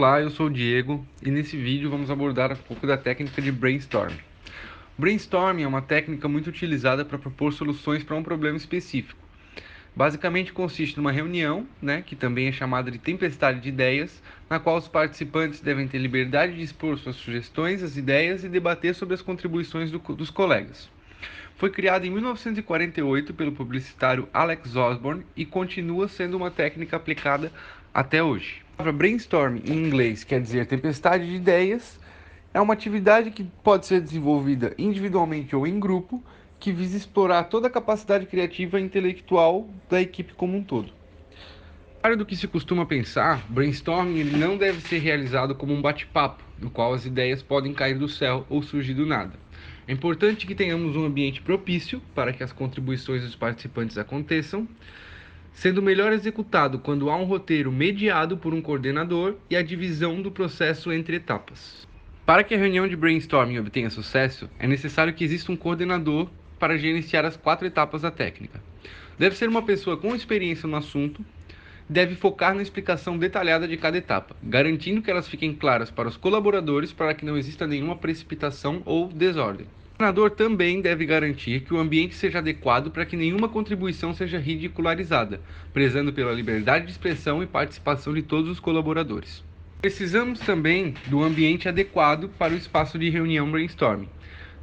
Olá, eu sou o Diego e nesse vídeo vamos abordar um pouco da técnica de brainstorming. Brainstorming é uma técnica muito utilizada para propor soluções para um problema específico. Basicamente consiste numa reunião, que também é chamada de tempestade de ideias, na qual os participantes devem ter liberdade de expor suas sugestões, as ideias e debater sobre as contribuições dos colegas. Foi criado em 1948 pelo publicitário Alex Osborne e continua sendo uma técnica aplicada até hoje. A palavra brainstorm em inglês quer dizer tempestade de ideias. É uma atividade que pode ser desenvolvida individualmente ou em grupo, que visa explorar toda a capacidade criativa e intelectual da equipe como um todo. Ao contrário do que se costuma pensar, brainstorming ele não deve ser realizado como um bate-papo, no qual as ideias podem cair do céu ou surgir do nada. É importante que tenhamos um ambiente propício para que as contribuições dos participantes aconteçam, sendo melhor executado quando há um roteiro mediado por um coordenador e a divisão do processo entre etapas. Para que a reunião de brainstorming obtenha sucesso, é necessário que exista um coordenador para gerenciar as 4 etapas da técnica. Deve ser uma pessoa com experiência no assunto, deve focar na explicação detalhada de cada etapa, garantindo que elas fiquem claras para os colaboradores para que não exista nenhuma precipitação ou desordem. O coordenador também deve garantir que o ambiente seja adequado para que nenhuma contribuição seja ridicularizada, prezando pela liberdade de expressão e participação de todos os colaboradores. Precisamos também do ambiente adequado para o espaço de reunião brainstorming.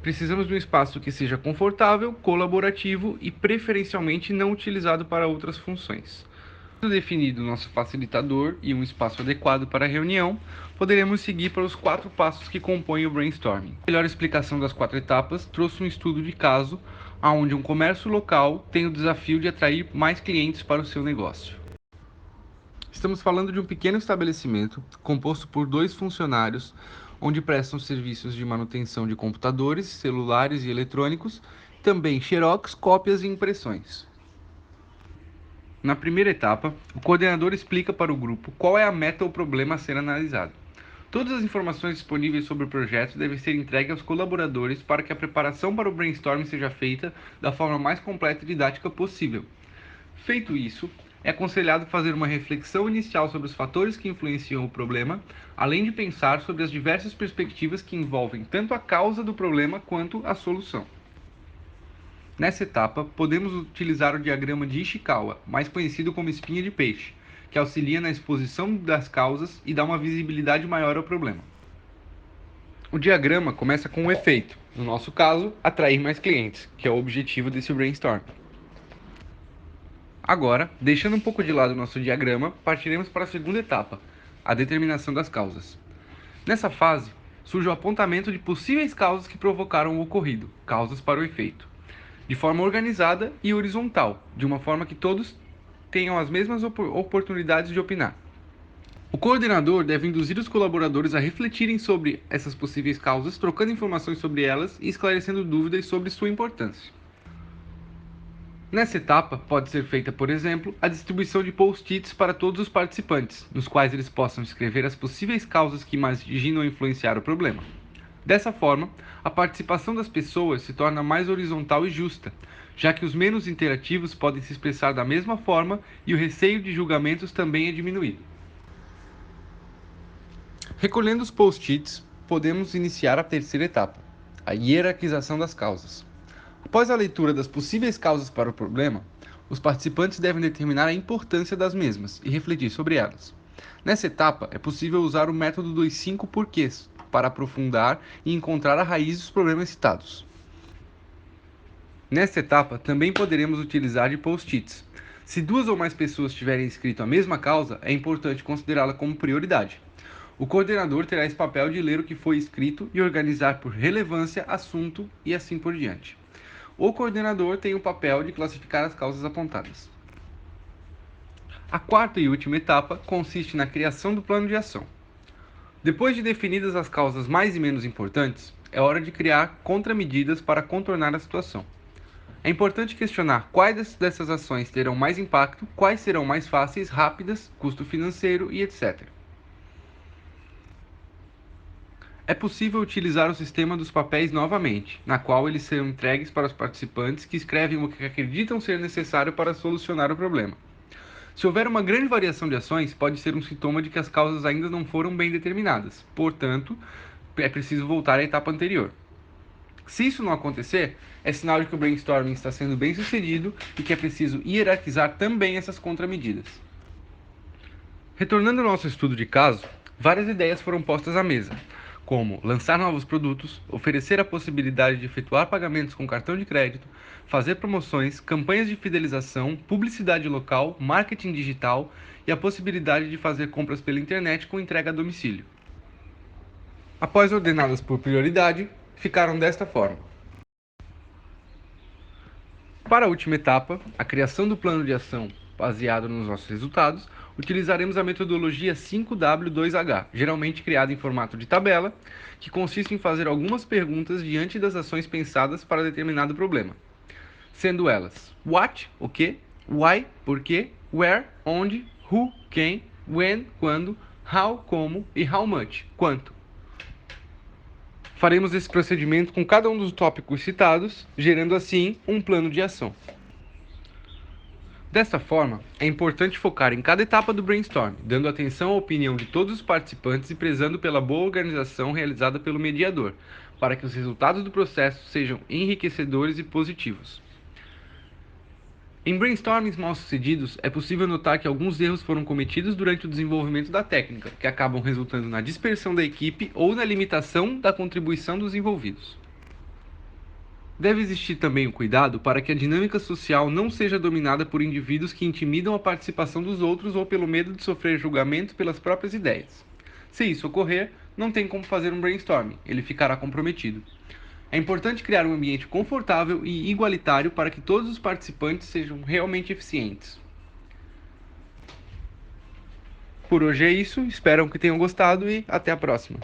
Precisamos de um espaço que seja confortável, colaborativo e preferencialmente não utilizado para outras funções. Definido nosso facilitador e um espaço adequado para a reunião, poderemos seguir para os 4 passos que compõem o brainstorming. A melhor explicação das 4 etapas trouxe um estudo de caso, onde um comércio local tem o desafio de atrair mais clientes para o seu negócio. Estamos falando de um pequeno estabelecimento composto por 2 funcionários, onde prestam serviços de manutenção de computadores, celulares e eletrônicos, também xerox, cópias e impressões. Na primeira etapa, o coordenador explica para o grupo qual é a meta ou problema a ser analisado. Todas as informações disponíveis sobre o projeto devem ser entregues aos colaboradores para que a preparação para o brainstorming seja feita da forma mais completa e didática possível. Feito isso, é aconselhado fazer uma reflexão inicial sobre os fatores que influenciam o problema, além de pensar sobre as diversas perspectivas que envolvem tanto a causa do problema quanto a solução. Nessa etapa, podemos utilizar o diagrama de Ishikawa, mais conhecido como espinha de peixe, que auxilia na exposição das causas e dá uma visibilidade maior ao problema. O diagrama começa com um efeito, no nosso caso, atrair mais clientes, que é o objetivo desse brainstorm. Agora, deixando um pouco de lado o nosso diagrama, partiremos para a segunda etapa, a determinação das causas. Nessa fase, surge o apontamento de possíveis causas que provocaram o ocorrido, causas para o efeito, de forma organizada e horizontal, de uma forma que todos tenham as mesmas oportunidades de opinar. O coordenador deve induzir os colaboradores a refletirem sobre essas possíveis causas, trocando informações sobre elas e esclarecendo dúvidas sobre sua importância. Nessa etapa, pode ser feita, por exemplo, a distribuição de post-its para todos os participantes, nos quais eles possam escrever as possíveis causas que imaginam influenciar o problema. Dessa forma, a participação das pessoas se torna mais horizontal e justa, já que os menos interativos podem se expressar da mesma forma e o receio de julgamentos também é diminuído. Recolhendo os post-its, podemos iniciar a terceira etapa, a hierarquização das causas. Após a leitura das possíveis causas para o problema, os participantes devem determinar a importância das mesmas e refletir sobre elas. Nessa etapa, é possível usar o método dos 5 porquês para aprofundar e encontrar a raiz dos problemas citados. Nesta etapa, também poderemos utilizar de post-its. Se 2 ou mais pessoas tiverem escrito a mesma causa, é importante considerá-la como prioridade. O coordenador terá esse papel de ler o que foi escrito e organizar por relevância, assunto e assim por diante. O coordenador tem o papel de classificar as causas apontadas. A quarta e última etapa consiste na criação do plano de ação. Depois de definidas as causas mais e menos importantes, é hora de criar contramedidas para contornar a situação. É importante questionar quais dessas ações terão mais impacto, quais serão mais fáceis, rápidas, custo financeiro e etc. É possível utilizar o sistema dos papéis novamente, na qual eles serão entregues para os participantes que escrevem o que acreditam ser necessário para solucionar o problema. Se houver uma grande variação de ações, pode ser um sintoma de que as causas ainda não foram bem determinadas. Portanto, é preciso voltar à etapa anterior. Se isso não acontecer, é sinal de que o brainstorming está sendo bem sucedido e que é preciso hierarquizar também essas contramedidas. Retornando ao nosso estudo de caso, várias ideias foram postas à mesa, como lançar novos produtos, oferecer a possibilidade de efetuar pagamentos com cartão de crédito, fazer promoções, campanhas de fidelização, publicidade local, marketing digital e a possibilidade de fazer compras pela internet com entrega a domicílio. Após ordenadas por prioridade, ficaram desta forma. Para a última etapa, a criação do plano de ação baseado nos nossos resultados, utilizaremos a metodologia 5W2H, geralmente criada em formato de tabela, que consiste em fazer algumas perguntas diante das ações pensadas para determinado problema, sendo elas what, o que, why, por quê, where, onde, who, quem, when, quando, how, como e how much, quanto. Faremos esse procedimento com cada um dos tópicos citados, gerando assim um plano de ação. Desta forma, é importante focar em cada etapa do brainstorm, dando atenção à opinião de todos os participantes e prezando pela boa organização realizada pelo mediador, para que os resultados do processo sejam enriquecedores e positivos. Em brainstormings mal sucedidos, é possível notar que alguns erros foram cometidos durante o desenvolvimento da técnica, que acabam resultando na dispersão da equipe ou na limitação da contribuição dos envolvidos. Deve existir também o cuidado para que a dinâmica social não seja dominada por indivíduos que intimidam a participação dos outros ou pelo medo de sofrer julgamento pelas próprias ideias. Se isso ocorrer, não tem como fazer um brainstorming, ele ficará comprometido. É importante criar um ambiente confortável e igualitário para que todos os participantes sejam realmente eficientes. Por hoje é isso, espero que tenham gostado e até a próxima.